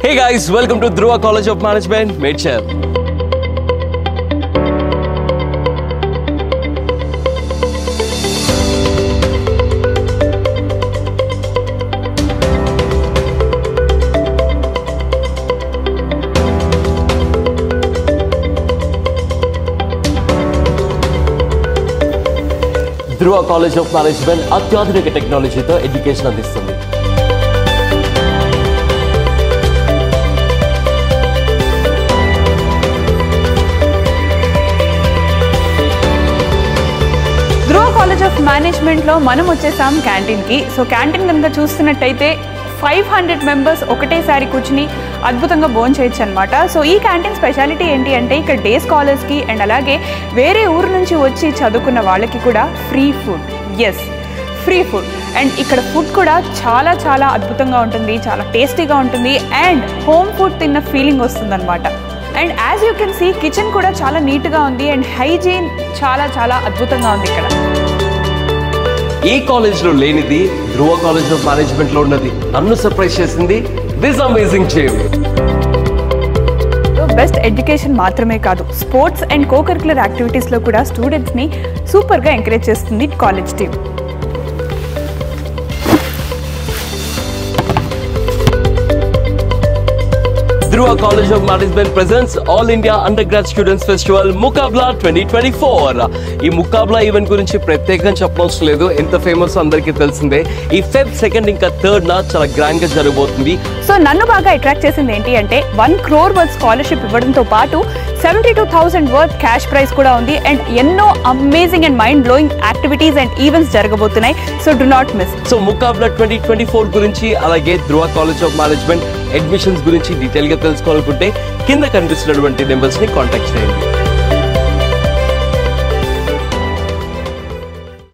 Hey guys, welcome to Dhruva College of Management, Medchal. Dhruva College of Management అత్యాధునిక టెక్నాలజీతో education అందిస్తుంది. ధ్రువ college of మేనేజ్మెంట్లో మనం వచ్చేసాం క్యాంటీన్కి. సో క్యాంటీన్ కనుక చూస్తున్నట్టయితే 500 మెంబర్స్ ఒకటేసారి కూర్చుని అద్భుతంగా భోజనం చేయొచ్చు అనమాట. సో ఈ క్యాంటీన్ స్పెషాలిటీ ఏంటి అంటే ఇక్కడ డే స్కాలర్స్కి అండ్ అలాగే వేరే ఊరు నుంచి వచ్చి చదువుకున్న వాళ్ళకి కూడా free food. Yes, free food. And ఇక్కడ ఫుడ్ కూడా చాలా చాలా అద్భుతంగా ఉంటుంది, చాలా టేస్టీగా ఉంటుంది అండ్ హోమ్ ఫుడ్ తిన్న ఫీలింగ్ వస్తుందన్నమాట. And as you can see kitchen కూడా చాలా నీట్గా ఉంది అండ్ హైజీన్ చాలా చాలా అద్భుతంగా ఉంది ఇక్కడ. ఈ కాలేజ్లో లేనిది ధ్రువ కాలేజ్ ఆఫ్ మేనేజ్మెంట్లో ఉన్నది. నన్ను సర్ప్రైజ్ చేసింది this amazing team. Best education మాత్రమే కాదు, స్పోర్ట్స్ అండ్ కోకరిక్యులర్ యాక్టివిటీస్లో కూడా స్టూడెంట్స్ని సూపర్గా ఎంకరేజ్ చేస్తుంది college team. Dhruva College of Management presents All India Undergrad Students Festival Muqabla 2024. ఈ ముకాబ్లా ఈవెంట్ గురించి ప్రత్యేకంగా చెప్పవలసిన లేదు, ఎంత ఫేమస్ అందరికీ తెలిసిందే. ఈ Feb 2 ఇంకా 3 చాలా గ్రాండ్ గా జరగబోతుంది. సో నన్ను బాగా అట్రాక్ట్ చేసింది ఏంటి అంటే 1 crore వర్త్ స్కాలర్షిప్ ఇవ్వడంతో పాటు 72,000 వర్త్ క్యాష్ ప్రైజ్ కూడా ఉంది అండ్ ఎన్నో amazing and mind blowing activities and events జరగబోతున్నాయి. So do not miss. So Muqabla 2024 గురించి అలాగే Dhruva college of management admissions గురించి డీటెయిల్ గా తెలుసుకోవాలనుకుంటే కింద కనిపిస్తున్నటువంటి నెంబర్స్ ని కాంటాక్ట్ చేయండి.